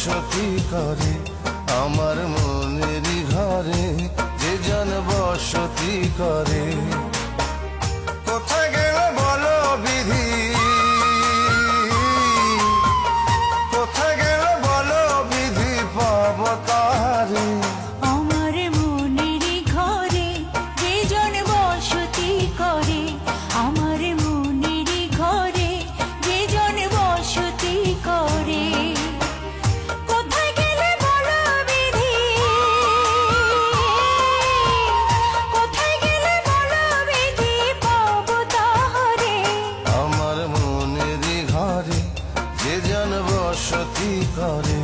বসতি করে আমার মনেরই ঘরে যে জন বসতি করে। কোথায় গেল বলো বিধি, কোথায় গেল বলো বিধি পাবো তারে। আমার মনেরই ঘরে যে জন বসতি করে, আমার মনেরই ঘরে যে জন বসতি করে। কোথায় গেলে বলো বিধি, কোথায় গেলে বলো বিধি পাবো তারে। আমার মনেরই ঘরে যে জন বসতি করে।